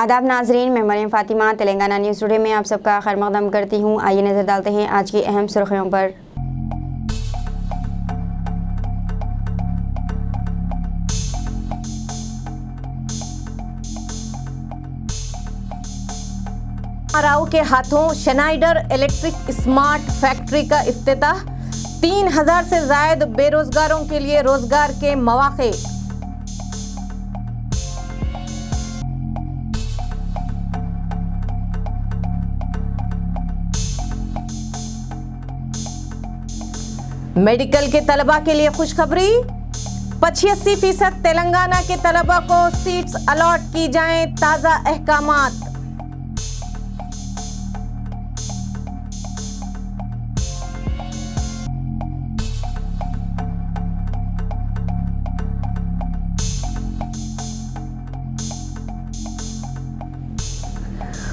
आदाब नाजरीन, मैं मरियम फातिमा तेलंगाना न्यूज़ टुडे में आप सबका खैर मक़दम करती हूँ। आइए नज़र डालते हैं आज की अहम सुर्खियों पर। राव के हाथों शनाइडर इलेक्ट्रिक स्मार्ट फैक्ट्री का इफ्तिताह, 3000 से ज़ायद बेरोजगारों के लिए रोजगार के मौक़े। मेडिकल के तलबा के लिए खुशखबरी, 85% तेलंगाना के तलबा को सीट्स अलॉट की जाएं। ताज़ा अहकामात।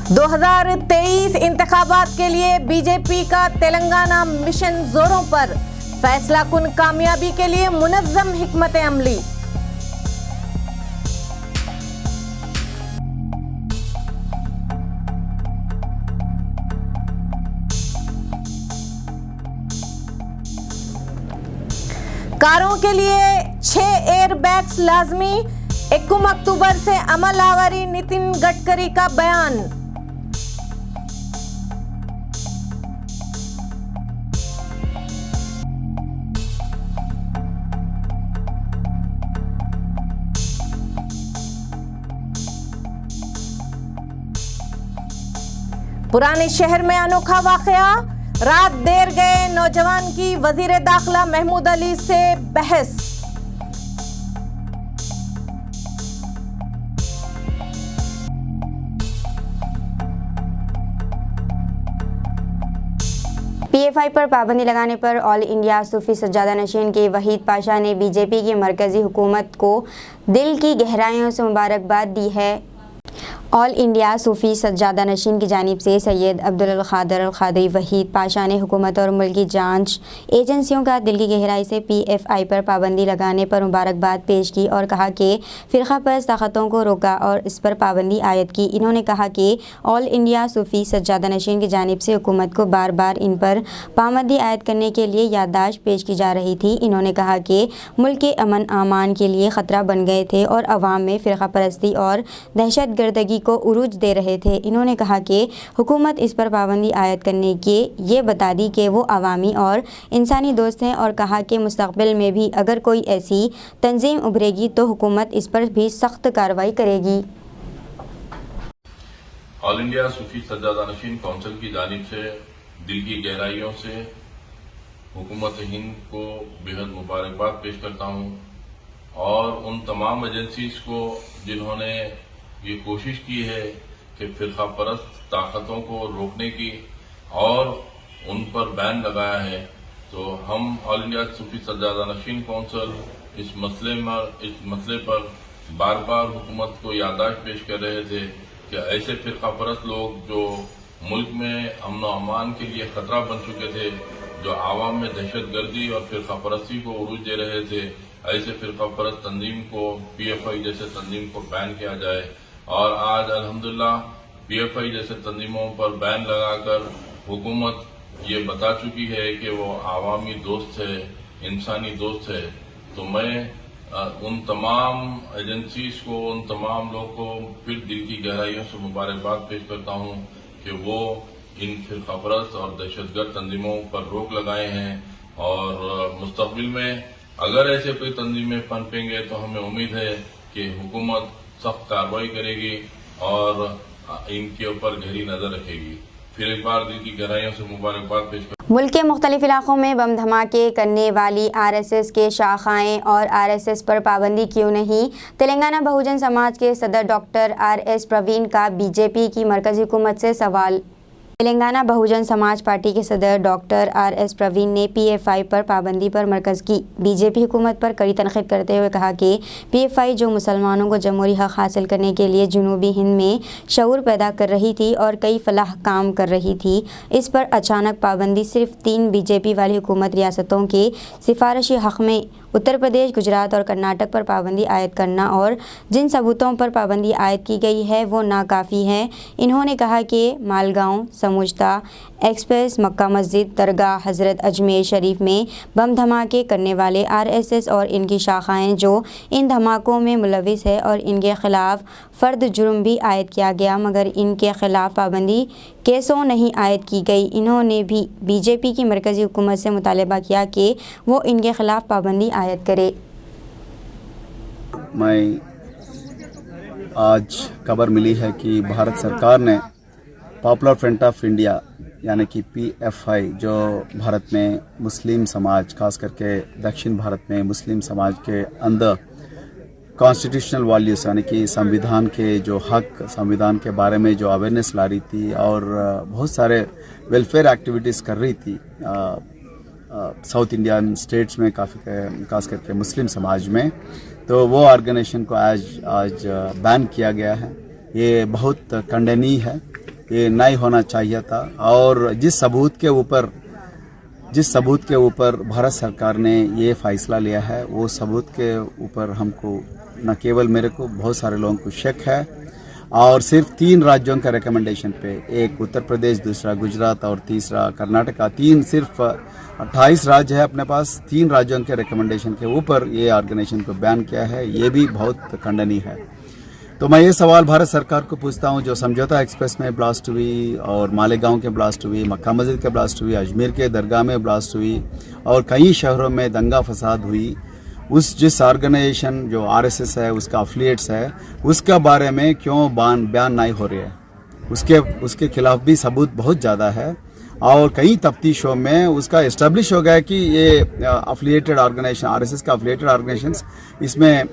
दो 2023 इंतखाबात के लिए बीजेपी का तेलंगाना मिशन जोरों पर, फैसला कुन कामयाबी के लिए मुनज़्ज़म हिकमत अमली। कारों के लिए 6 एयरबैग्स लाजमी, 1 अक्टूबर से अमल आवारी। नितिन गडकरी का बयान। पुराने शहर में अनोखा वाकया, रात देर गए नौजवान की वजीर दाखिला महमूद अली से बहस। PFI पर पाबंदी लगाने पर ऑल इंडिया सूफी सज्जादा नशीन के वहीद पाशा ने बीजेपी की मरकजी हुकूमत को दिल की गहराइयों से मुबारकबाद दी है। ऑल इंडिया सूफी सज्जादा नशीन की जानिब से सैयद अब्दुल क़ादिर अल क़ादरी वहीद पाशा ने हुकूमत और मुल्की जांच एजेंसियों का दिल की गहराई से PFI पर पाबंदी लगाने पर मुबारकबाद पेश की और कहा कि फ़िरक़ा परस्त ताकतों को रोका और इस पर पाबंदी आयद की। इन्होंने कहा कि ऑल इंडिया सूफी सज्जादा नशीन की जानिब से हुकूमत को बार बार इन पर पाबंदी आयद करने के लिए याददाश्त पेश की जा रही थी। इन्होंने कहा कि मुल्क के अमन आमान के लिए ख़तरा बन गए थे और अवाम में फ़िरक़ा परस्ती और दहशत गर्दगी को उरूज दे रहे थे। इन्होंने कहा कि हुकूमत इस पर पाबंदी आयद करने के ये बता दी कि वो अवामी और इंसानी दोस्त हैं और कहा कि मुस्तक़बिल में भी अगर कोई ऐसी तंजीम उभरेगी तो हुकूमत इस पर भी सख्त कार्रवाई करेगी। ऑल इंडिया सूफी सज्जादा नशीन काउंसिल की जानिब से दिल की गहराइयों से हुकूमत हिंद को बेहद मुबारकबाद पेश करता हूँ और उन तमाम एजेंसीज को जिन्होंने ये कोशिश की है कि फ़िरक़ा परस्त ताकतों को रोकने की और उन पर बैन लगाया है। तो हम ऑल इंडिया सूफी सज्जादा नशीन काउंसिल इस मसले पर बार बार हुकूमत को याददाश्त पेश कर रहे थे कि ऐसे फ़िरक़ा परस्त लोग जो मुल्क में अमन व अमान के लिए ख़तरा बन चुके थे, जो आवाम में दहशत गर्दी और फ़िरक़ा परस्ती को उरूज दे रहे थे, ऐसे फ़िरक़ा परस्त तंजीम को PFI जैसे तंजीम को बैन किया जाए। और आज अल्हम्दुलिल्लाह PFI जैसे तंजीमों पर बैन लगाकर हुकूमत ये बता चुकी है कि वो आवामी दोस्त है, इंसानी दोस्त है। तो मैं उन तमाम एजेंसीज को, उन तमाम लोगों को फिर दिल की गहराइयों से मुबारकबाद पेश करता हूँ कि वो इन फ़िरक़ा परस्त और दहशतगर्द तंजीमों पर रोक लगाए हैं और मुस्तक़बिल में अगर ऐसे कोई तंजीमें पनपेंगे तो हमें उम्मीद है कि हुकूमत सख्त कार्रवाई करेगी और इनके ऊपर गहरी नजर रखेगी। फिर एक बार दिल की गहराइयों से मुबारकबाद पेश कर। मुल्क के मुख्तलिफ इलाकों में बम धमाके करने वाली RSS के शाखाएं और RSS पर पाबंदी क्यों नहीं? तेलंगाना बहुजन समाज के सदर डॉक्टर RS प्रवीण का बीजेपी की मरकजी हुकूमत से सवाल। तेलंगाना बहुजन समाज पार्टी के सदर डॉक्टर RS प्रवीण ने PFI पर पाबंदी पर मरकज़ की बीजेपी हुकूमत पर कड़ी तनक़ीद करते हुए कहा कि PFI जो मुसलमानों को जमहूरी हक़ हासिल करने के लिए जनूबी हिंद में शऊर पैदा कर रही थी और कई फलाह काम कर रही थी, इस पर अचानक पाबंदी सिर्फ 3 बीजेपी वाली हुकूमत रियासतों के सिफारशी हक़ में उत्तर प्रदेश, गुजरात और कर्नाटक पर पाबंदी आयद करना और जिन सबूतों पर पाबंदी आयद की गई है वो नाकाफ़ी हैं। इन्होंने कहा कि मालगांव, समझौता एक्सप्रेस, मक्का मस्जिद, दरगाह हज़रत अजमेर शरीफ में बम धमाके करने वाले आरएसएस और इनकी शाखाएं जो इन धमाकों में मुलविस है और इनके ख़िलाफ़ फ़र्द जुर्म भी आयद किया गया, मगर इनके ख़िलाफ़ पाबंदी केसों नहीं आयद की गई। इन्होंने भी बीजेपी की मरकज़ी हुकूमत से मुतालबा किया कि वो इनके ख़िलाफ़ पाबंदी आयद करे। मैं आज खबर मिली है कि भारत सरकार ने पॉपुलर फ्रंट ऑफ इंडिया यानी कि PFI, जो भारत में मुस्लिम समाज, खास करके दक्षिण भारत में मुस्लिम समाज के अंदर कॉन्स्टिट्यूशनल वैल्यूज़ यानी कि संविधान के जो हक, संविधान के बारे में जो अवेयरनेस ला रही थी और बहुत सारे वेलफेयर एक्टिविटीज़ कर रही थी साउथ इंडियन स्टेट्स में, काफ़ी खास करके मुस्लिम समाज में, तो वो ऑर्गेनाइजेशन को आज बैन किया गया है। ये बहुत खंडनीय है, ये नहीं होना चाहिए था। और जिस सबूत के ऊपर भारत सरकार ने ये फैसला लिया है, वो सबूत के ऊपर हमको, न केवल मेरे को, बहुत सारे लोगों को शक है। और सिर्फ 3 राज्यों का रिकमेंडेशन पे, एक उत्तर प्रदेश, दूसरा गुजरात और तीसरा कर्नाटका, सिर्फ 28 राज्य है अपने पास, 3 राज्यों के रिकमेंडेशन के ऊपर ये ऑर्गेनाइजेशन को बैन किया है। ये भी बहुत खंडनीय है। तो मैं ये सवाल भारत सरकार को पूछता हूँ, जो समझौता एक्सप्रेस में ब्लास्ट हुई और मालेगांव के ब्लास्ट हुई, मक्का मस्जिद के ब्लास्ट हुई, अजमेर के दरगाह में ब्लास्ट हुई और कई शहरों में दंगा फसाद हुई, जिस ऑर्गेनाइजेशन जो RSS है, उसका एफिलिएट्स है, उसके बारे में क्यों बयान नहीं हो रही है? उसके खिलाफ भी सबूत बहुत ज़्यादा है और कई तफ्तीशों में उसका इस्टेब्लिश हो गया कि ये एफिलिएटेड ऑर्गेनाइजेशन, RSS का एफिलिएटेड ऑर्गेनाइजेशंस इसमें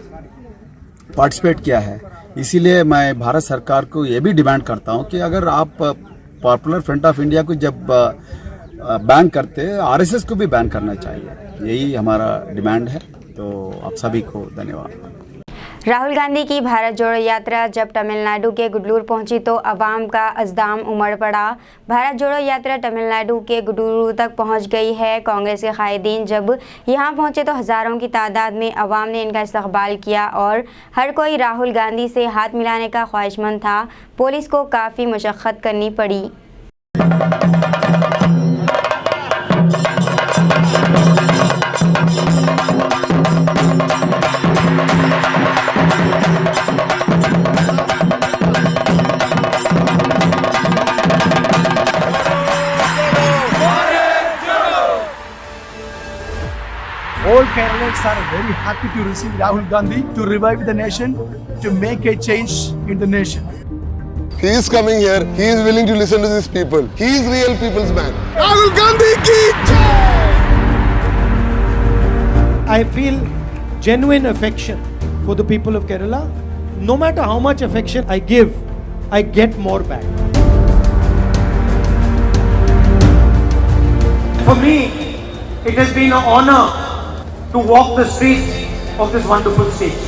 पार्टिसिपेट किया है। इसीलिए मैं भारत सरकार को ये भी डिमांड करता हूँ कि अगर आप पॉपुलर फ्रंट ऑफ इंडिया को जब बैन करते, RSS को भी बैन करना चाहिए। यही हमारा डिमांड है। तो आप सभी को धन्यवाद। राहुल गांधी की भारत जोड़ो यात्रा जब तमिलनाडु के गुडलूर पहुंची तो अवाम का अज़दाम उमड़ पड़ा। भारत जोड़ो यात्रा तमिलनाडु के गुडलूर तक पहुंच गई है। कांग्रेस के कायदीन जब यहां पहुंचे तो हज़ारों की तादाद में अवाम ने इनका इस्तकबाल किया और हर कोई राहुल गांधी से हाथ मिलाने का ख्वाहिशमंद था। पुलिस को काफ़ी मशक्क़त करनी पड़ी। All Keralans are very happy to receive Rahul Gandhi to revive the nation, to make a change in the nation. He is coming here. He is willing to listen to these people. He is real people's man. Rahul Gandhi ki jai! I feel genuine affection for the people of Kerala. No matter how much affection I give, I get more back. For me, it has been an honor to walk the streets of this wonderful state.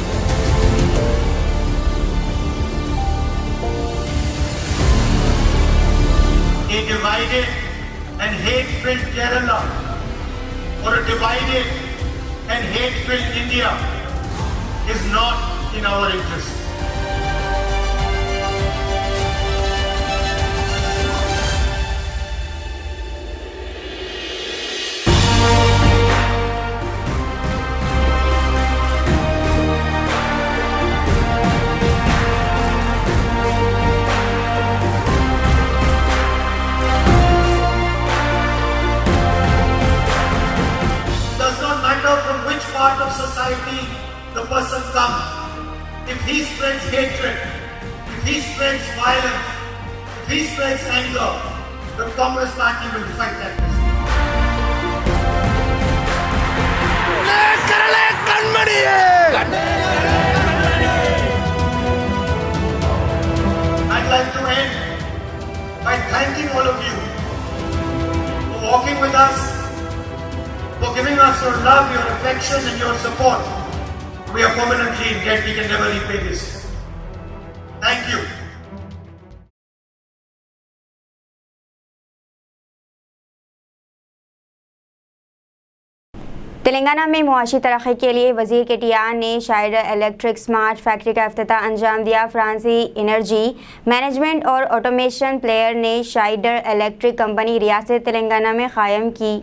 A divided and hate-filled Kerala or a divided and hate-filled India is not in our interest. Part of society the person comes. If he spreads hatred, if he spreads violence, if he spreads anger, the Congress party will fight that person. I'd like to end by thanking all of you for walking with us, for giving us your love, your affection and your support. We are permanently in debt. We can never repay this. Thank you. Telangana में मुआशी तरक्की के लिए वज़ीर KTR ने शाइडर electric smart factory का इफ्तिताह अंजाम दिया। फ्रांसी एनर्जी मैनेजमेंट और ऑटोमेशन प्लेयर ने शाइडर इलेक्ट्रिक कंपनी रियासत तेलंगाना में कायम की।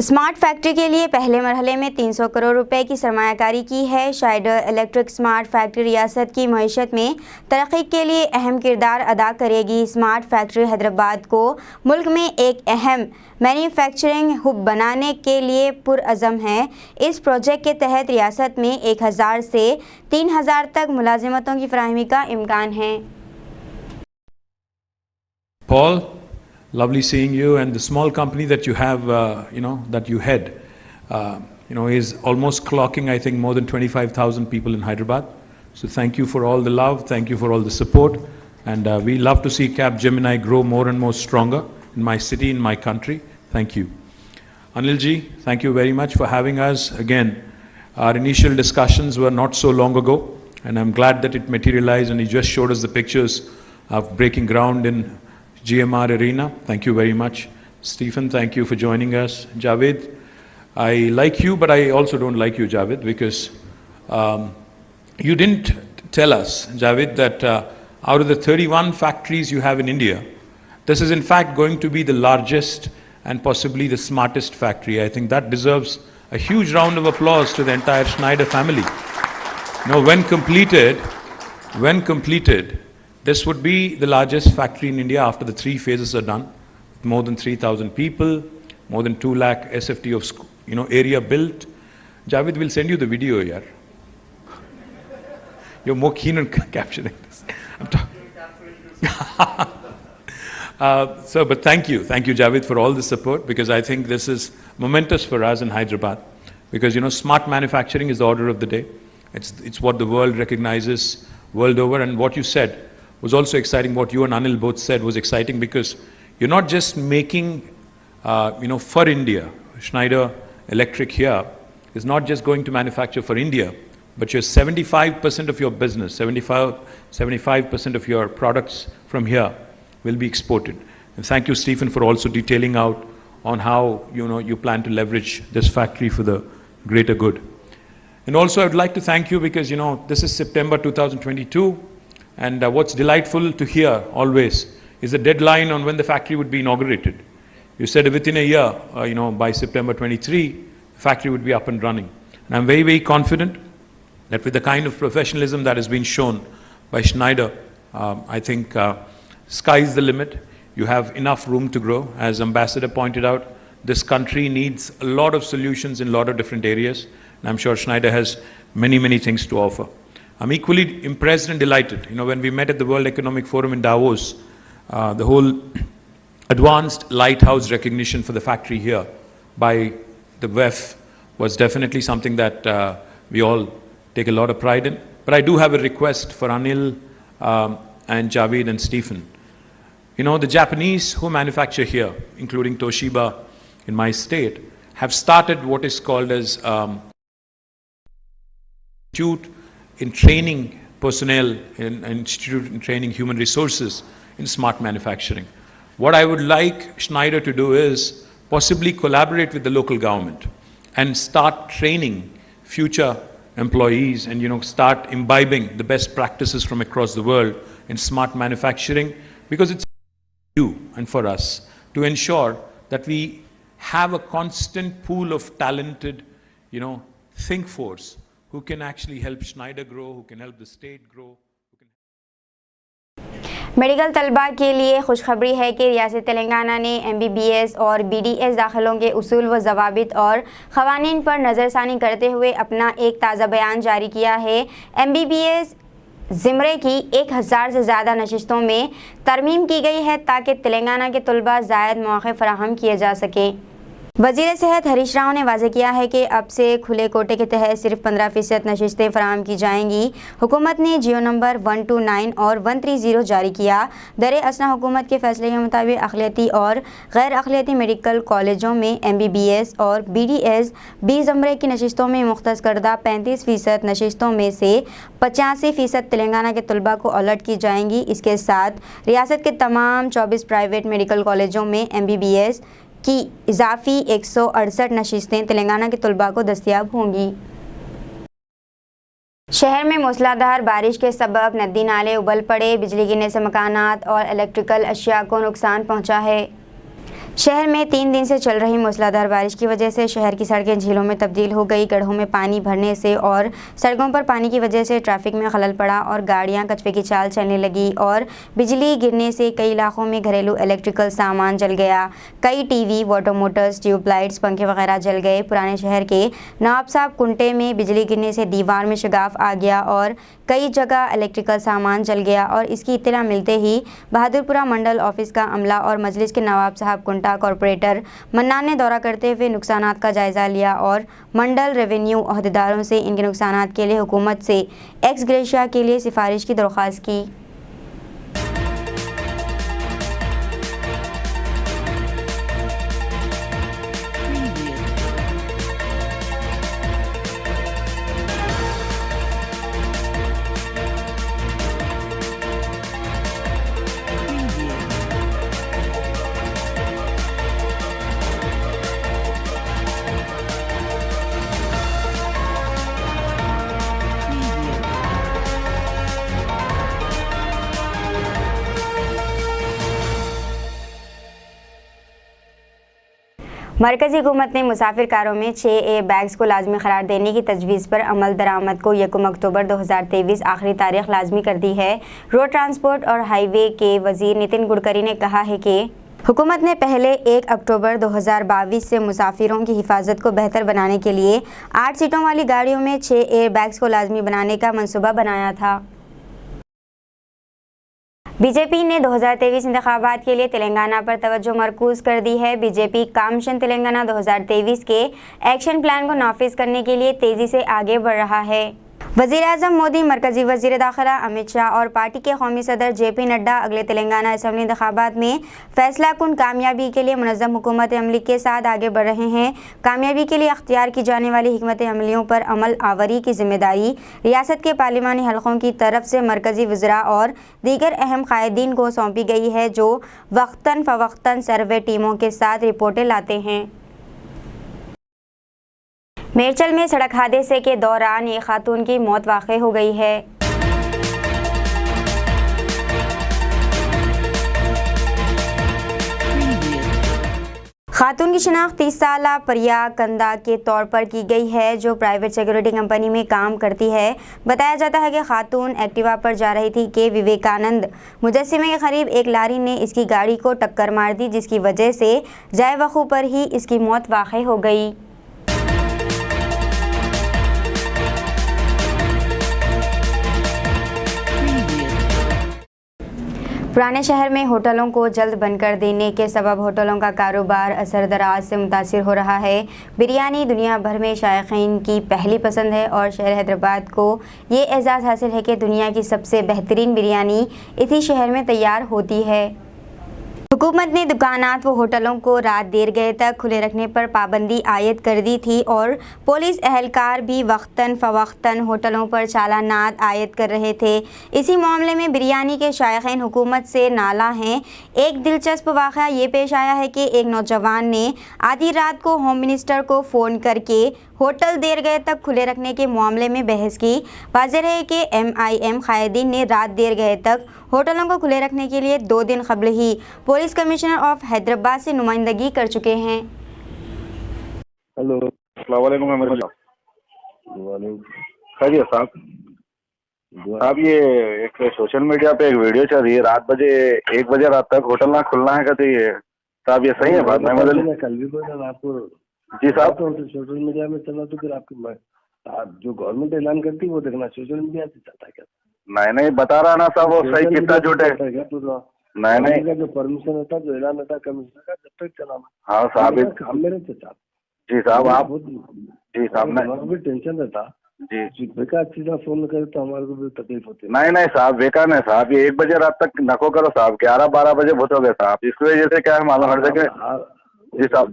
स्मार्ट फैक्ट्री के लिए पहले मरहले में 300 करोड़ रुपए की सरमायाकारी की है। शाइडर इलेक्ट्रिक स्मार्ट फैक्ट्री रियासत की मईशत में तरक्की के लिए अहम किरदार अदा करेगी। स्मार्ट फैक्ट्री हैदराबाद को मुल्क में एक अहम मैन्युफैक्चरिंग हब बनाने के लिए पुरअज़म है। इस प्रोजेक्ट के तहत रियासत में 1000 से 3000 तक मुलाजिमतों की फराहमी का इम्कान है। Paul, lovely seeing you, and the small company that you have, that you head, is almost clocking, I think, more than 25,000 people in Hyderabad. So thank you for all the love, thank you for all the support, and we love to see Capgemini grow more and more stronger in my city, in my country. Thank you. Anilji, thank you very much for having us. Again, our initial discussions were not so long ago, and I'm glad that it materialized, and he just showed us the pictures of breaking ground in GMR Arena. Thank you very much. Stephen, thank you for joining us. Javed, I like you, but I also don't like you, Javed, because you didn't tell us, Javed, that out of the 31 factories you have in India, this is in fact going to be the largest and possibly the smartest factory. I think that deserves a huge round of applause to the entire Schneider family. When completed, this would be the largest factory in India after the 3 phases are done. More than 3,000 people, more than 2 lakh SFT of area built. Javed will send you the video here. You're more keen on capturing this. But thank you Javed for all the support, because I think this is momentous for us in Hyderabad, because smart manufacturing is the order of the day. It's what the world recognizes world over, and what you said was also exciting. What you and Anil both said was exciting, because you're not just making, for India. Schneider Electric here is not just going to manufacture for India, but your 75% of your business, 75% of your products from here will be exported. And thank you, Stephen, for also detailing out on how you plan to leverage this factory for the greater good. And also, I would like to thank you because this is September 2022. And what's delightful to hear always is the deadline on when the factory would be inaugurated. You said within a year, by September 23, the factory would be up and running. And I'm very, very confident that with the kind of professionalism that has been shown by Schneider, I think sky's the limit. You have enough room to grow. As Ambassador pointed out, this country needs a lot of solutions in a lot of different areas. And I'm sure Schneider has many, many things to offer. I'm equally impressed and delighted. When we met at the World Economic Forum in Davos, the whole advanced lighthouse recognition for the factory here by the WEF was definitely something that we all take a lot of pride in. But I do have a request for Anil and Javed and Stephen. The Japanese who manufacture here, including Toshiba in my state, have started what is called as Institute in training personnel, in institute in training human resources in smart manufacturing. What I would like Schneider to do is possibly collaborate with the local government and start training future employees and start imbibing the best practices from across the world in smart manufacturing, because it's you and for us to ensure that we have a constant pool of talented, think force who can actually help Schneider grow, who can help the state grow. Medical तलबा के लिए खुशखबरी है कि रियासत तेलंगाना ने MBBS और BDS दाखिलों के उसूल व ज़वाबित और क़वानीन पर नज़रसानी करते हुए अपना एक ताज़ा बयान जारी किया है। MBBS ज़िमरे की 1000 से ज़्यादा नशिस्तों में तरमीम की गई है ताकि तेलंगाना के तलबा ज़ायद मौक़े फ़राहम किए जा सकें। वज़ीर सेहत हरीश राव ने वाज़ेह किया है कि अब से खुले कोटे के तहत सिर्फ 15% नशिस्तें फराहम की जाएंगी। हुकूमत ने जियो नंबर 129 और 130 जारी किया। दरे असना हुकूमत के फैसले के मुताबिक अक़लियती और गैर अक़लियती मेडिकल कॉलेजों में MBBS और BDS 20 ज़मरे की नशिस्तों में मुख्तस करदा 35% नशिस्तों में से 85% तेलंगाना के तलबा को अलर्ट की जाएंगी। इसके साथ रियासत के तमाम 24 प्राइवेट मेडिकल कॉलेजों में MBBS की इजाफी 168 नशिस्तें तेलंगाना के तलबा को दस्तियाब होंगी। शहर में मूसलाधार बारिश के सबब नदी नाले उबल पड़े, बिजली गिरने से मकानात और इलेक्ट्रिकल अशिया को नुकसान पहुंचा है। शहर में 3 दिन से चल रही मूसलाधार बारिश की वजह से शहर की सड़कें झीलों में तब्दील हो गई। गड्ढों में पानी भरने से और सड़कों पर पानी की वजह से ट्रैफिक में खलल पड़ा और गाड़ियां कचरे की चाल चलने लगी और बिजली गिरने से कई इलाकों में घरेलू इलेक्ट्रिकल सामान जल गया। कई टीवी, वाटर मोटर्स, ट्यूबलाइट्स, पंखे वगैरह जल गए। पुराने शहर के नवाब साहब कुंटे में बिजली गिरने से दीवार में शगाफ आ गया और कई जगह इलेक्ट्रिकल सामान जल गया और इसकी इत्तला मिलते ही बहादुरपुरा मंडल ऑफिस का अमला और मजलिस के नवाब साहब कुंटा कॉरपोरेटर मन्नान ने दौरा करते हुए नुकसानात का जायजा लिया और मंडल रेवेन्यू अहदेदारों से इनके नुकसानात के लिए हुकूमत से एक्स ग्रेशिया के लिए सिफारिश की दरख्वास्त की। मरकजी हुकूमत ने मुसाफिर कारों में 6 एयर बैग्स को लाजमी करार देने की तजवीज़ पर अमल दरामद को 1 अक्टूबर 2023 आखिरी तारीख लाजमी कर दी है। रोड ट्रांसपोर्ट और हाईवे के वजीर नितिन गडकरी ने कहा है कि हुकूमत ने पहले 1 अक्टूबर 2022 से मुसाफिरों की हिफाजत को बेहतर बनाने के लिए 8 सीटों वाली गाड़ियों में 6 एयर बैग्स को लाजमी बनाने का मंसूबा बनाया था। बीजेपी ने 2023 इंतखाबात के लिए तेलंगाना पर तवज्जो मरकूज कर दी है। बीजेपी कामशन तेलंगाना 2023 के एक्शन प्लान को नाफिज करने के लिए तेजी से आगे बढ़ रहा है। वज़ीर-ए-आज़म मोदी, मरकजी वज़ीर दाखिला अमित शाह और पार्टी के कौमी सदर JP नड्डा अगले तेलंगाना असम्बली इंतखाबात में फैसला कुन कामयाबी के लिए मुनज़्ज़म हुकूमत अमली के साथ आगे बढ़ रहे हैं। कामयाबी के लिए अख्तियार की जाने वाली हिकमत अमलियों पर अमल आवरी की जिम्मेदारी रियासत के पार्लिमानी हलकों की तरफ से मरकजी वज़रा और दीगर अहम कायदीन को सौंपी गई है, जो वक्तन फ़वक्तन सर्वे टीमों के साथ रिपोर्टें लाते हैं। मेरचल में सड़क हादसे के दौरान एक खातून की मौत वाक़ई हो गई है। खातून की शिनाख्त 30 साला प्रिया कंदा के तौर पर की गई है, जो प्राइवेट सिक्योरिटी कंपनी में काम करती है। बताया जाता है कि खातून एक्टिवा पर जा रही थी कि विवेकानंद मुजस्सिमे के करीब एक लारी ने इसकी गाड़ी को टक्कर मार दी, जिसकी वजह से जाए वक़ू पर ही इसकी मौत वाक़ई हो गई। पुराने शहर में होटलों को जल्द बंद कर देने के सबब होटलों का कारोबार असरदराज से मुतासिर हो रहा है। बिरयानी दुनिया भर में शायकीन की पहली पसंद है और शहर हैदराबाद को ये एजाज़ हासिल है कि दुनिया की सबसे बेहतरीन बिरयानी इसी शहर में तैयार होती है। हुकूमत ने दुकानात व होटलों को रात देर गए तक खुले रखने पर पाबंदी आयद कर दी थी और पुलिस एहलकार भी वक्तन फ़वक्तन होटलों पर चालानात आयद कर रहे थे। इसी मामले में बिरयानी के शायकीन हुकूमत से नाला हैं। एक दिलचस्प वाक़या ये पेश आया है कि एक नौजवान ने आधी रात को होम मिनिस्टर को फ़ोन करके होटल देर गए तक खुले रखने के मामले में बहस की। वाज़ेह है कि MIM कायदीन ने रात देर गए तक होटलों को खुले रखने के लिए 2 दिन कबल ही पुलिस कमिश्नर ऑफ हैदराबाद से नुमाइंदगी कर चुके हैं। हेलो, अस्सलाम वालेकुम। खैरियत साहब, अब ये एक सोशल मीडिया पे एक वीडियो चल रही है, रात 1 बजे रात तक होटल ना खुलना है कहते ये साहब, ये सही है बात? मैं कल भी बोला आपको। जी साहब, तो सोशल मीडिया में चला तो फिर आपकी आप जो गवर्नमेंट ऐलान करती है वो देखना, सोशल मीडिया से चलता है क्या? नहीं बता रहा ना साहब, वो सही कितना झूठ है। नहीं जो परमिशन होता जो ऐलान होता कमिश्नर का, जब तक चला। हाँ साहब, हम मेरे से साहब। जी साहब, आप जी साहब, भी टेंशन रहता जी, बेकार चीज़ा फोन करे तो हमारे को भी तकलीफ होती है। नहीं साहब, बेकार नहीं साहब, ये 1 बजे रात तक नको करो साहब, 11-12 बजे बहुत हो गए साहब। इसकी वजह से क्या है मालूम हर जगह। जी साहब,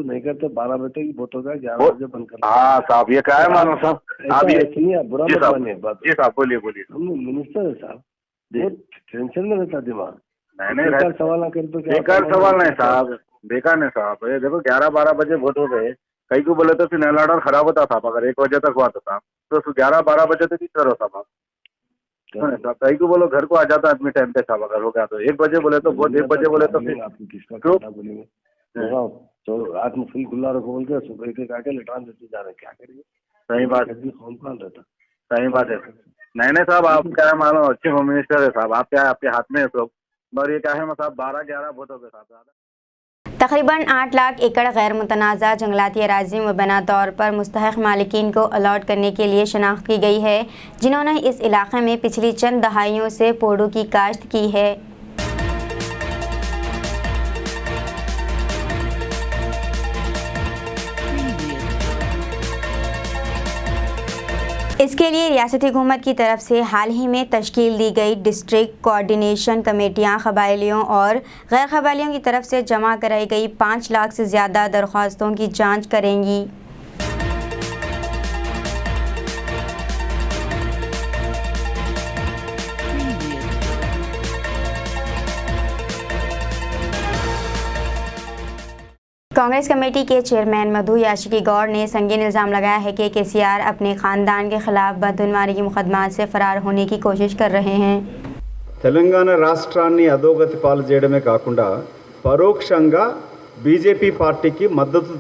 नहीं करते 12 बजे तक बहुत होगा, 11 बजे बंद कर। हाँ साहब, ये क्या है मालूम साहब, आप ये सुनिए, बुरा मत मानिए बात। जी साहब, बोलिए। हम मिनिस्टर है साहब, बहुत टेंशन में रहता दिमाग। नहीं सवाल ना कर तो बेकार सवाल नहीं साहब, देखा नहीं साहब, ये देखो 11-12 बजे वोट हो गए, कई को बोले तो फिर ऑर्डर खराब होता साहब, अगर 1 बजे तक हुआ तो साहब, तो 11-12 बजे तक ही करो साहब आप। साहब कई को बोलो घर को आ जाता आदमी टाइम पे साहब, अगर हो गया तो 1 बजे बोले तो वोट, 1 बजे बोले तो फिर आपको किसका क्या बोलेंगे, तो रात में फुल खुला रखो बोल के सुबह के काटे लटान देते जा रहे, क्या करेंगे। सही बात है, होम प्लान रहता। सही बात है। नहीं साहब, आप क्या है मानो अच्छे होम मिनिस्टर है साहब, आप क्या है आपके हाथ में है सब, और ये क्या है साहब 12-11 वोट हो गए साहब। तकरीबन 8 लाख एकड़ गैर मुतनाज़ा जंगलाती अराज़ी मुबैना तौर पर मुस्तहक़ मालिकीन को अलॉट करने के लिए शनाख्त की गई है, जिन्होंने इस इलाक़े में पिछली चंद दहाइयों से पोड़ों की काश्त की है। इसके लिए रियासती हुकूमत की तरफ से हाल ही में तश्कील दी गई डिस्ट्रिक्ट कोऑर्डिनेशन कमेटियाँ क़बाइलियों और गैर क़बाइलियों की तरफ से जमा कराई गई 5 लाख से ज़्यादा दरख्वास्तों की जांच करेंगी। कांग्रेस कमेटी के चेयरमैन मधु याशिकी गौड़ ने संगीन इल्ज़ाम लगाया है कि केसीआर अपने ख़ानदान के खिलाफ बदउनवानी के मुकदमात से फ़रार होने की कोशिश कर रहे हैं। తెలంగాణ రాష్ట్రాన్ని అధోగతి పాలు చేయడమే కాకుండా పరోక్షంగా బీజేపీ పార్టీకి మద్దతు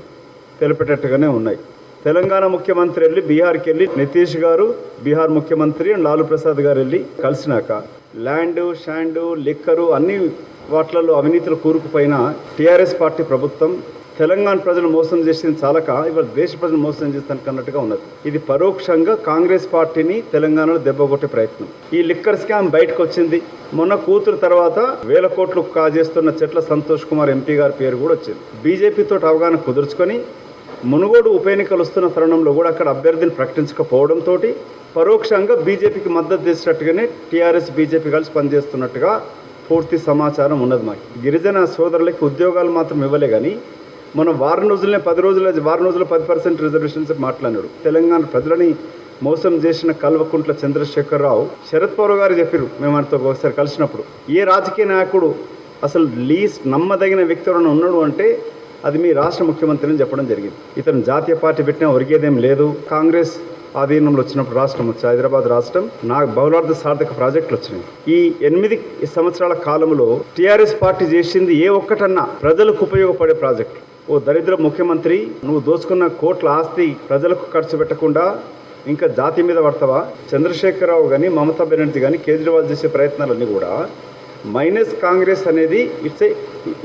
తెలిపేటట్టుగానే ఉన్నాయి. తెలంగాణ ముఖ్యమంత్రి వెళ్ళి బీహార్కి వెళ్ళి నితీష్ గారు, బీహార్ ముఖ్యమంత్రి లాలూ ప్రసాద్ గారు వెళ్ళి కలిసినాక ల్యాండ్, షాండు, లిక్కరు అన్ని వాటిలలో అవినీతులు కూరుకుపోయిన టీఆర్ఎస్ పార్టీ ప్రభుత్వం తెలంగాణ ప్రజలు మోసం చేసింది చాలక ఇవాళ దేశ ప్రజలు మోసం చేస్తానికి అన్నట్టుగా ఉన్నది. ఇది పరోక్షంగా కాంగ్రెస్ పార్టీని తెలంగాణలో దెబ్బకొట్టే ప్రయత్నం. ఈ లిక్కర్ స్కామ్ బయటకు వచ్చింది. మొన్న కూతురు తర్వాత 1000 కోట్లు కాజేస్తున్న చెట్ల సంతోష్ కుమార్ ఎంపీ గారి పేరు కూడా వచ్చింది. బీజేపీతో అవగాహన కుదుర్చుకొని మునుగోడు ఉప ఎన్నికలు వస్తున్న తరుణంలో కూడా అక్కడ అభ్యర్థిని ప్రకటించకపోవడంతో పరోక్షంగా బీజేపీకి మద్దతు చేసినట్టుగానే టీఆర్ఎస్ బీజేపీ కలిసి పనిచేస్తున్నట్టుగా పూర్తి సమాచారం ఉన్నది. మాకు గిరిజన సోదరులకి ఉద్యోగాలు మాత్రం ఇవ్వలే కానీ మన వారం రోజుల్లో 10% రిజర్వేషన్స్ మాట్లాడాడు. తెలంగాణ ప్రజలని మోసం చేసిన కల్వకుంట్ల చంద్రశేఖరరావు శరద్ పవార్ గారు చెప్పారు, మేము ఆయనతో ఒకసారి కలిసినప్పుడు, ఏ రాజకీయ నాయకుడు అసలు లీస్ట్ నమ్మదగిన వ్యక్తి ఎవరైనా ఉన్నాడు అంటే అది మీ రాష్ట్ర ముఖ్యమంత్రి అని చెప్పడం జరిగింది. ఇతను జాతీయ పార్టీ పెట్టినా ఒరిగేదేం లేదు. కాంగ్రెస్ ఆధీనంలో వచ్చినప్పుడు రాష్ట్రం వచ్చి హైదరాబాద్ రాష్ట్రం నాకు బహుళార్థ సార్థక ప్రాజెక్టులు వచ్చినాయి. ఈ 8 సంవత్సరాల కాలంలో టీఆర్ఎస్ పార్టీ చేసింది ఏ ఒక్కటన్నా ప్రజలకు ఉపయోగపడే ప్రాజెక్టు? ఓ దరిద్ర ముఖ్యమంత్రి, నువ్వు దోచుకున్న కోట్ల ఆస్తి ప్రజలకు ఖర్చు పెట్టకుండా ఇంకా జాతి మీద పడతావా? చంద్రశేఖరరావు కానీ, మమతా బెనర్జీ కానీ, కేజ్రీవాల్ చేసే ప్రయత్నాలన్నీ కూడా మైనస్ కాంగ్రెస్ అనేది ఇట్స్ ఏ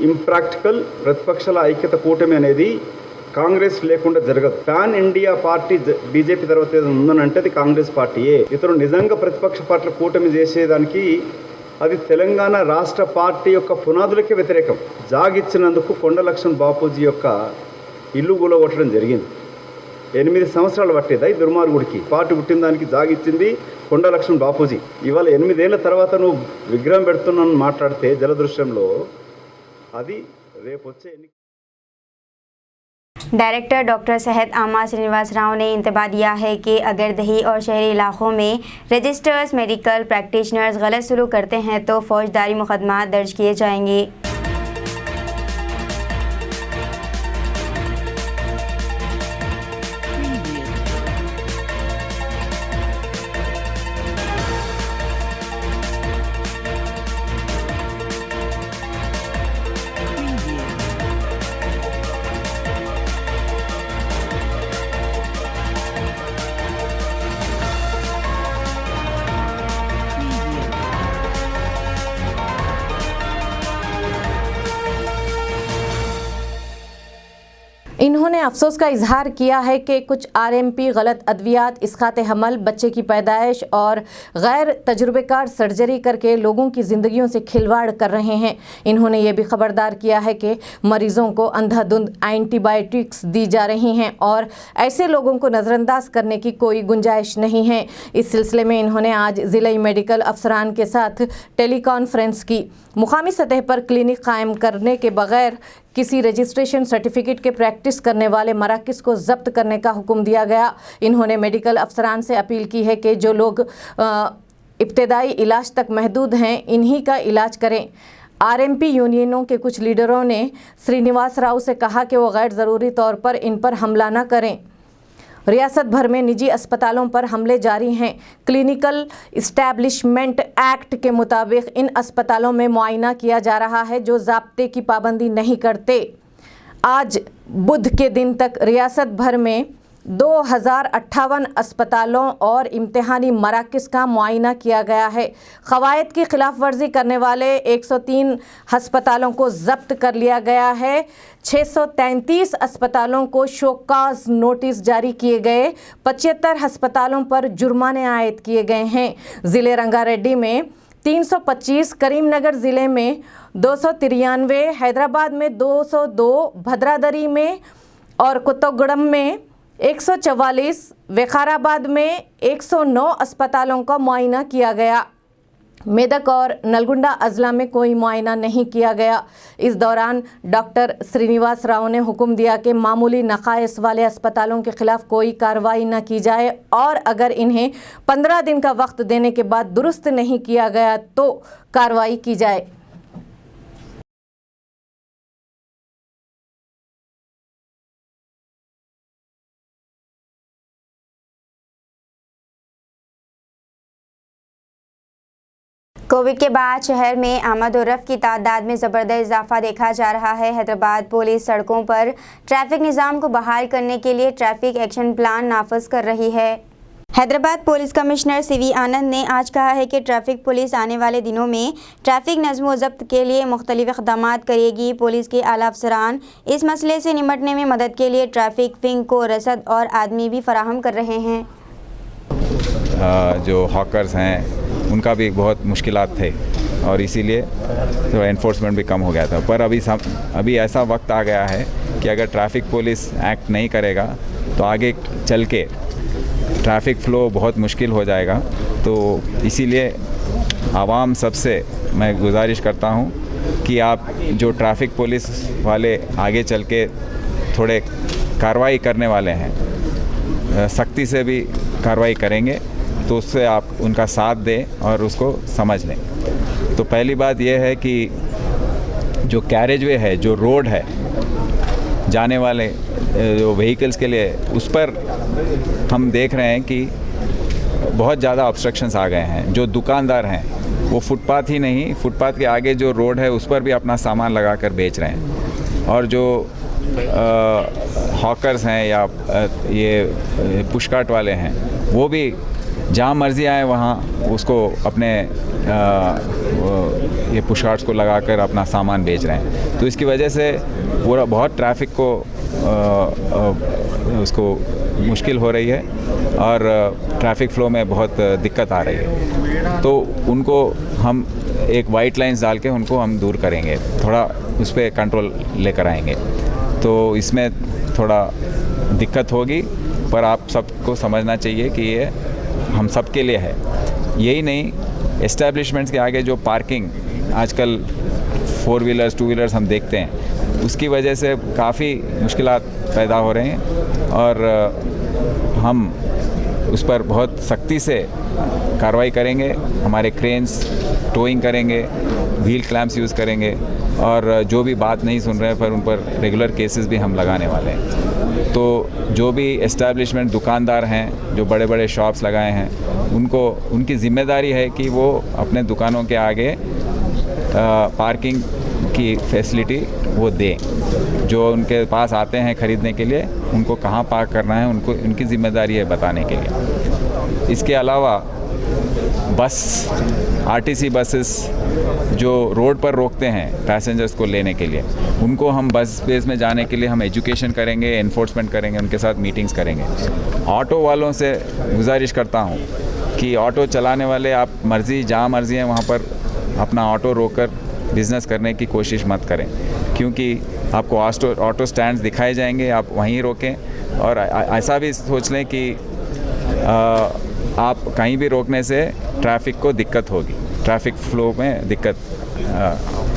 ఇంప్రాక్టికల్. ప్రతిపక్షాల ఐక్యత కూటమి అనేది కాంగ్రెస్ లేకుండా జరగదు. పాన్ ఇండియా పార్టీ బీజేపీ తర్వాత ఏదైనా ఉందనంటే అది కాంగ్రెస్ పార్టీయే. ఇతను నిజంగా ప్రతిపక్ష పార్టీల కూటమి చేసేదానికి అది తెలంగాణ రాష్ట్ర పార్టీ యొక్క పునాదులకే వ్యతిరేకం. జాగిచ్చినందుకు కొండలక్ష్మణ్ బాపూజీ యొక్క ఇల్లు కూలగొట్టడం జరిగింది. 8 సంవత్సరాలు పట్టేదా ఈ దుర్మార్గుడికి? పార్టీ పుట్టిన దానికి జాగిచ్చింది కొండలక్ష్మణ్ బాపూజీ. ఇవాళ 8 ఏళ్ల తర్వాత నువ్వు విగ్రహం పెడుతున్నాను మాట్లాడితే జలదృశ్యంలో అది రేపు వచ్చే डायरेक्टर डॉक्टर सेहत आमा श्रीनिवास राव ने इंतबाह दिया है कि अगर दही और शहरी इलाकों में रजिस्टर्स मेडिकल प्रैक्टिशनर्स गलत सलूक करते हैं तो फौजदारी मुकदमा दर्ज किए जाएंगे। इन्होंने अफसोस का इजहार किया है कि कुछ आरएमपी गलत अद्वियात, इसकाते हमल, बच्चे की पैदाइश और गैर तजुर्बेकार सर्जरी करके लोगों की ज़िंदगियों से खिलवाड़ कर रहे हैं। इन्होंने ये भी खबरदार किया है कि मरीज़ों को अंधाधुंध एंटीबायोटिक्स दी जा रही हैं और ऐसे लोगों को नज़रअंदाज करने की कोई गुंजाइश नहीं है। इस सिलसिले में इन्होंने आज ज़िला मेडिकल अफसरान के साथ टेली कॉन्फ्रेंस की। मुकामी सतह पर क्लिनिक कायम करने के बगैर किसी रजिस्ट्रेशन सर्टिफिकेट के प्रैक्टिस करने वाले मराकज़ को ज़ब्त करने का हुक्म दिया गया। इन्होंने मेडिकल अफसरान से अपील की है कि जो लोग इब्तदाई इलाज तक महदूद हैं इन्हीं का इलाज करें। आरएमपी यूनियनों के कुछ लीडरों ने श्रीनिवास राव से कहा कि वो गैर ज़रूरी तौर पर इन पर हमला न करें। रियासत भर में निजी अस्पतालों पर हमले जारी हैं। क्लिनिकल इस्टेब्लिशमेंट एक्ट के मुताबिक इन अस्पतालों में मुआयना किया जा रहा है जो ज़ाब्ते की पाबंदी नहीं करते। आज बुध के दिन तक रियासत भर में 2058 अस्पतालों और इम्तिहानी मराकज़ का मुआयना किया गया है। क़वायद की खिलाफ वर्जी करने वाले 103 अस्पतालों को जब्त कर लिया गया है। 633 अस्पतालों को शोकाज नोटिस जारी किए गए। 75 अस्पतालों पर जुर्माने आयद किए गए हैं। ज़िले रंगारेड्डी में 325, करीमनगर ज़िले में 293, हैदराबाद में 202, भद्रादरी में और कुत्तोगुड़म में 144, विकाराबाद में 109 अस्पतालों का मुआयना किया गया। मेदक और नलगुंडा अजला में कोई मुआयना नहीं किया गया। इस दौरान डॉक्टर श्रीनिवास राव ने हुक्म दिया कि मामूली नक़ाइस वाले अस्पतालों के खिलाफ कोई कार्रवाई न की जाए और अगर इन्हें 15 दिन का वक्त देने के बाद दुरुस्त नहीं किया गया तो कार्रवाई की जाए। कोविड के बाद शहर में आमद और रफ्त की तादाद में ज़बरदस्त इजाफा देखा जा रहा है। हैदराबाद पुलिस सड़कों पर ट्रैफिक निज़ाम को बहाल करने के लिए ट्रैफिक एक्शन प्लान नाफिज कर रही है। हैदराबाद पुलिस कमिश्नर सीवी आनंद ने आज कहा है कि ट्रैफिक पुलिस आने वाले दिनों में ट्रैफिक नज़्म व ज़ब्त के लिए मुख्तलिफ इक़दाम करेगी। पुलिस के आला अफसरान इस मसले से निपटने में मदद के लिए ट्रैफिक विंग को रसद और आदमी भी फराहम कर रहे हैं। जो हॉकर्स हैं उनका भी बहुत मुश्किलात थे और इसीलिए तो एनफोर्समेंट भी कम हो गया था। पर अभी ऐसा वक्त आ गया है कि अगर ट्रैफिक पुलिस एक्ट नहीं करेगा तो आगे चल के ट्रैफिक फ़्लो बहुत मुश्किल हो जाएगा। तो इसीलिए आवाम सबसे मैं गुजारिश करता हूँ कि आप जो ट्रैफिक पुलिस वाले आगे चल के थोड़े कार्रवाई करने वाले हैं, सख्ती से भी कार्रवाई करेंगे तो उससे आप उनका साथ दें और उसको समझ लें। तो पहली बात यह है कि जो कैरेजवे है, जो रोड है जाने वाले जो व्हीकल्स के लिए, उस पर हम देख रहे हैं कि बहुत ज़्यादा ऑब्स्ट्रक्शंस आ गए हैं। जो दुकानदार हैं वो फुटपाथ ही नहीं, फुटपाथ के आगे जो रोड है उस पर भी अपना सामान लगा कर बेच रहे हैं। और जो हॉकर्स हैं या ये पुशकार्ट वाले हैं वो भी जहाँ मर्जी आए वहाँ उसको अपने ये पुशकार्ट्स को लगाकर अपना सामान बेच रहे हैं। तो इसकी वजह से पूरा बहुत ट्रैफिक को उसको मुश्किल हो रही है और ट्रैफिक फ़्लो में बहुत दिक्कत आ रही है। तो उनको हम एक वाइट लाइंस डाल के उनको हम दूर करेंगे, थोड़ा उस पर कंट्रोल लेकर आएंगे। तो इसमें थोड़ा दिक्कत होगी पर आप सबको समझना चाहिए कि ये हम सब के लिए है। यही नहीं, एस्टैब्लिशमेंट्स के आगे जो पार्किंग आजकल 4 व्हीलर्स 2 व्हीलर्स हम देखते हैं, उसकी वजह से काफ़ी मुश्किलात पैदा हो रहे हैं और हम उस पर बहुत सख्ती से कार्रवाई करेंगे। हमारे क्रेन्स टोइंग करेंगे, व्हील क्लैम्प्स यूज़ करेंगे और जो भी बात नहीं सुन रहे हैं पर उन पर रेगुलर केसेस भी हम लगाने वाले हैं। तो जो भी एस्टैब्लिशमेंट दुकानदार हैं, जो बड़े बड़े शॉप्स लगाए हैं, उनको उनकी ज़िम्मेदारी है कि वो अपने दुकानों के आगे पार्किंग की फैसिलिटी वो दें। जो उनके पास आते हैं ख़रीदने के लिए उनको कहाँ पार्क करना है उनको उनकी ज़िम्मेदारी है बताने के लिए। इसके अलावा बस आरटीसी बसेस जो रोड पर रोकते हैं पैसेंजर्स को लेने के लिए, उनको हम बस स्पेस में जाने के लिए हम एजुकेशन करेंगे, एनफोर्समेंट करेंगे, उनके साथ मीटिंग्स करेंगे। ऑटो वालों से गुजारिश करता हूँ कि ऑटो चलाने वाले आप मर्ज़ी जहाँ मर्ज़ी हैं वहाँ पर अपना ऑटो रोककर बिज़नेस करने की कोशिश मत करें, क्योंकि आपको ऑटो स्टैंड्स दिखाए जाएंगे, आप वहीं रोकें। और ऐसा भी सोच लें कि आप कहीं भी रोकने से ट्रैफिक को दिक्कत होगी, ट्रैफिक फ़्लो में दिक्कत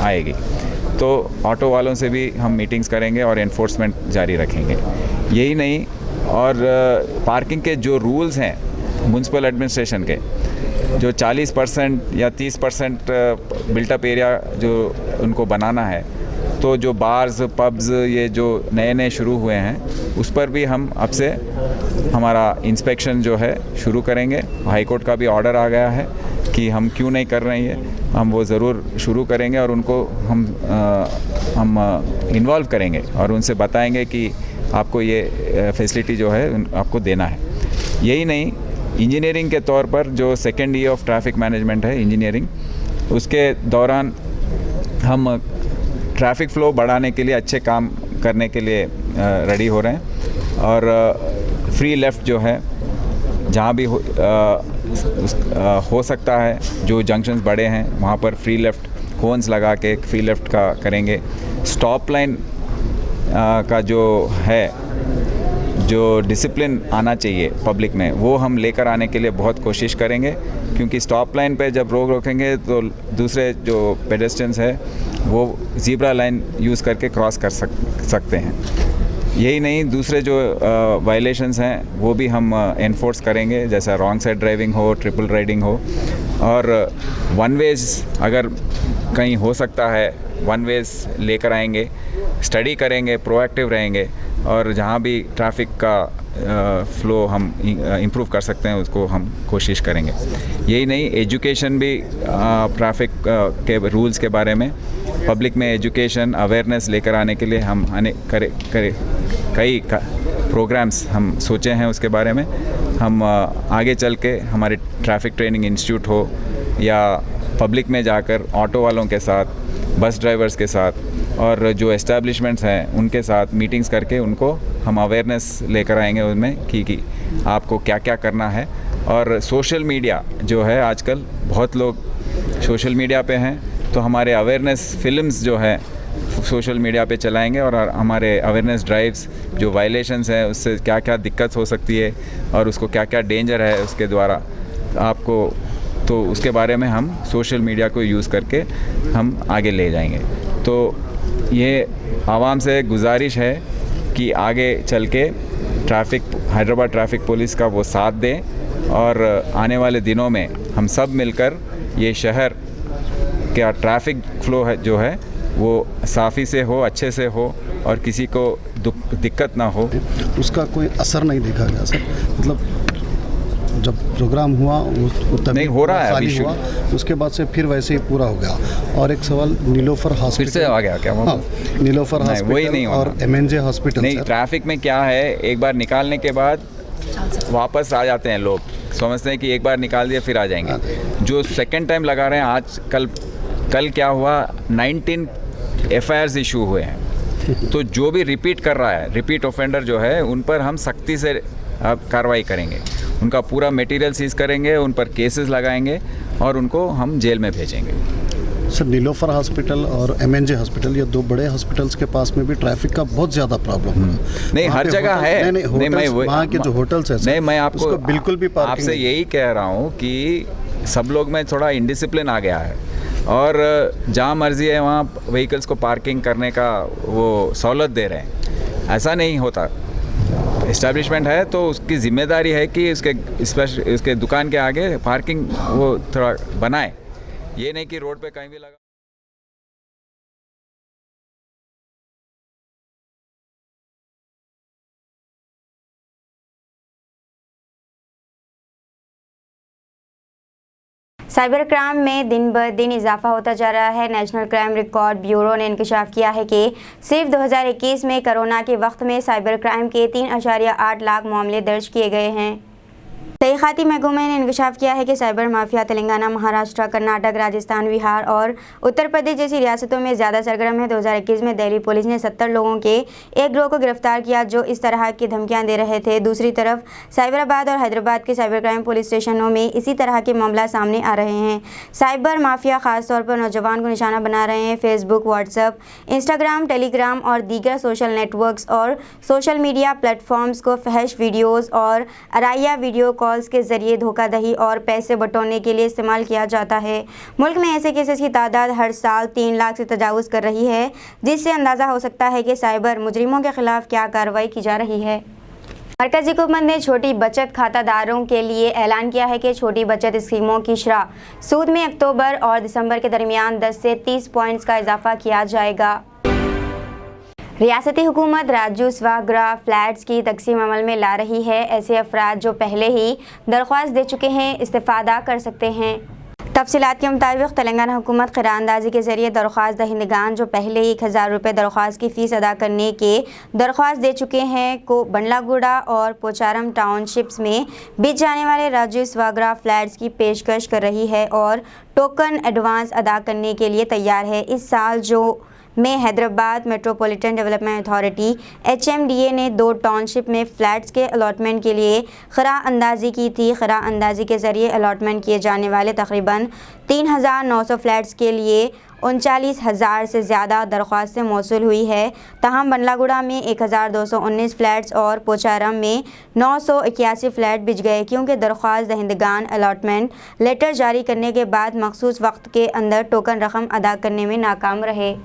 आएगी। तो ऑटो वालों से भी हम मीटिंग्स करेंगे और एनफोर्समेंट जारी रखेंगे। यही नहीं, और पार्किंग के जो रूल्स हैं म्युनिसिपल एडमिनिस्ट्रेशन के, जो 40% या 30% बिल्टअप एरिया जो उनको बनाना है, तो जो बार्स पब्स ये जो नए नए शुरू हुए हैं उस पर भी हम अब से हमारा इंस्पेक्शन जो है शुरू करेंगे। हाई कोर्ट का भी ऑर्डर आ गया है कि हम क्यों नहीं कर रहे हैं, हम वो ज़रूर शुरू करेंगे और उनको हम इन्वॉल्व करेंगे और उनसे बताएंगे कि आपको ये फैसिलिटी जो है आपको देना है। यही नहीं, इंजीनियरिंग के तौर पर जो second year of traffic management है इंजीनियरिंग, उसके दौरान हम ट्रैफिक फ़्लो बढ़ाने के लिए अच्छे काम करने के लिए रेडी हो रहे हैं और फ्री लेफ़्ट जो है जहाँ भी हो सकता है, जो जंक्शंस बड़े हैं वहाँ पर फ्री लेफ़्ट कोन्स लगा के फ्री लेफ़्ट का करेंगे। स्टॉप लाइन का जो है, जो डिसिप्लिन आना चाहिए पब्लिक में, वो हम लेकर आने के लिए बहुत कोशिश करेंगे, क्योंकि स्टॉप लाइन पे जब रोकेंगे तो दूसरे जो पेडेस्ट्रियंस है वो ज़ीब्रा लाइन यूज़ करके क्रॉस कर सकते हैं। यही नहीं, दूसरे जो वायलेशंस हैं वो भी हम एनफोर्स करेंगे, जैसा रॉन्ग साइड ड्राइविंग हो, ट्रिपल राइडिंग हो, और वन वेज अगर कहीं हो सकता है वन वेज लेकर आएंगे, स्टडी करेंगे, प्रोएक्टिव रहेंगे और जहाँ भी ट्रैफिक का फ़्लो हम इम्प्रूव कर सकते हैं उसको हम कोशिश करेंगे। यही नहीं, एजुकेशन भी ट्रैफिक के रूल्स के बारे में पब्लिक में एजुकेशन अवेयरनेस लेकर आने के लिए हम कई प्रोग्राम्स हम सोचे हैं। उसके बारे में हम आगे चल के हमारे ट्रैफिक ट्रेनिंग इंस्टीट्यूट हो या पब्लिक में जाकर ऑटो वालों के साथ, बस ड्राइवर्स के साथ और जो एस्टैब्लिशमेंट्स हैं उनके साथ मीटिंग्स करके उनको हम अवेयरनेस लेकर आएंगे उनमें कि आपको क्या क्या करना है। और सोशल मीडिया जो है, आजकल बहुत लोग सोशल मीडिया पे हैं, तो हमारे अवेयरनेस फिल्म्स जो है सोशल मीडिया पे चलाएंगे और हमारे अवेयरनेस ड्राइव्स जो वायलेशंस हैं उससे क्या क्या दिक्कत हो सकती है और उसको क्या क्या डेंजर है उसके द्वारा आपको, तो उसके बारे में हम सोशल मीडिया को यूज़ करके हम आगे ले जाएंगे। तो ये आवाम से गुजारिश है कि आगे चल के हैदराबाद ट्रैफिक पुलिस का वो साथ दें और आने वाले दिनों में हम सब मिलकर ये शहर का ट्रैफिक फ़्लो है जो है वो साफ़ी से हो, अच्छे से हो और किसी को दिक्कत ना हो। उसका कोई असर नहीं देखा गया सर, मतलब जब प्रोग्राम हुआ नहीं हो रहा है अभी हुआ, उसके बाद से फिर वैसे ही पूरा हो गया। और एक सवाल, नीलोफर हॉस्पिटल फिर से आ गया क्या? हाँ, नीलोफर हॉस्पिटल वही नहीं और MNJ हॉस्पिटल नहीं। ट्रैफिक में क्या है, एक बार निकालने के बाद वापस आ जाते हैं लोग, समझते हैं कि एक बार निकाल दिया फिर आ जाएंगे। जो सेकेंड टाइम लगा रहे हैं, आज कल क्या हुआ, 19 FIRs इशू हुए हैं। तो जो भी रिपीट कर रहा है, रिपीट ऑफेंडर जो है, उन पर हम सख्ती से अब कार्रवाई करेंगे, उनका पूरा मटेरियल सीज करेंगे, उन पर केसेस लगाएंगे और उनको हम जेल में भेजेंगे। सर, नीलोफर हॉस्पिटल और MNJ हॉस्पिटल, ये दो बड़े हॉस्पिटल्स के पास में भी ट्रैफिक का बहुत ज़्यादा प्रॉब्लम है। नहीं, हर जगह है। नहीं, मैं वहाँ के जो होटल्स हैं, नहीं, मैं आपको बिल्कुल भी आपसे यही कह रहा हूँ कि सब लोग में थोड़ा इंडिसिप्लिन आ गया है और जहाँ मर्जी है वहाँ व्हीकल्स को पार्किंग करने का वो सहूलत दे रहे हैं। ऐसा नहीं होता। इस्टेब्लिशमेंट है तो उसकी ज़िम्मेदारी है कि उसके दुकान के आगे पार्किंग वो थोड़ा बनाए, ये नहीं कि रोड पे कहीं भी लगा। साइबर क्राइम में दिन ब दिन इजाफा होता जा रहा है। नेशनल क्राइम रिकॉर्ड ब्यूरो ने इंकशाफ किया है कि सिर्फ 2021 में कोरोना के वक्त में साइबर क्राइम के 3.8 लाख मामले दर्ज किए गए हैं। तहक़ीक़ाती महकमे ने इंकशाफ किया है कि साइबर माफिया तेलंगाना, महाराष्ट्र, कर्नाटक, राजस्थान, बिहार और उत्तर प्रदेश जैसी रियासतों में ज़्यादा सरगर्म है। 2021 में दिल्ली पुलिस ने 70 लोगों के एक गिरोह को गिरफ्तार किया जो इस तरह की धमकियां दे रहे थे। दूसरी तरफ साइबराबाद और हैदराबाद के साइबर क्राइम पुलिस स्टेशनों में इसी तरह के मामला सामने आ रहे हैं। साइबर माफिया ख़ासतौर पर नौजवान को निशाना बना रहे हैं। फेसबुक, व्हाट्सएप, इंस्टाग्राम, टेलीग्राम और दीगर सोशल नेटवर्क्स और सोशल मीडिया प्लेटफॉर्म्स को फहश वीडियोज़ और अराया वीडियो कॉल्स के जरिए धोखाधड़ी और पैसे बटोरने के लिए इस्तेमाल किया जाता है। मुल्क में ऐसे केसेस की तादाद हर साल 3 लाख से तजावुज़ कर रही है, जिससे अंदाज़ा हो सकता है कि साइबर मुजरिमों के खिलाफ क्या कार्रवाई की जा रही है। मरकजी हुकूमत ने छोटी बचत खातादारों के लिए ऐलान किया है कि छोटी बचत स्कीमों की शरह सूद में अक्टूबर और दिसंबर के दरमियान 10 से 30 पॉइंट्स का इजाफा किया जाएगा। रियासती हुकूमत राजस्व फ्लैट्स की तकसीम अमल में ला रही है। ऐसे अफराद जो पहले ही दरख्वास्त दे चुके हैं इस्तेफादा कर सकते हैं। तफसीलात के मुताबिक तेलंगाना हुकूमत क़रार अंदाज़ी के ज़रिए दरख्वास्त दहिंदगान जो पहले ही 1000 रुपये दरख्वास्त की फ़ीस अदा करने के दरख्वास्त दे चुके हैं को बंडलागुड़ा और पोचारम टाउनशिप्स में बीच जाने वाले राजस्व फ्लैट्स की पेशकश कर रही है और टोकन एडवांस अदा करने के लिए तैयार है। इस साल जो में Hyderabad metropolitan development authority HMDA ने 2 टाउनशिप में फ़्लैट्स के अलॉटमेंट के लिए क़रार अंदाज़ी की थी। क़रार अंदाज़ी के ज़रिए अलॉटमेंट किए जाने वाले तकरीबन 3900 फ़्लैट्स के लिए 39,000 से ज़्यादा दरख्वास्तें मौसूल हुई है। तहम बंडलागुड़ा में 1219 फ़्लैट्स और पोचारम में 981 फ़्लैट बिछ गए क्योंकि दरख्वास्त दहिंदगान अलॉटमेंट लेटर जारी करने के बाद मखसूस वक्त के अंदर टोकन रकम अदा करने में नाकाम रहे।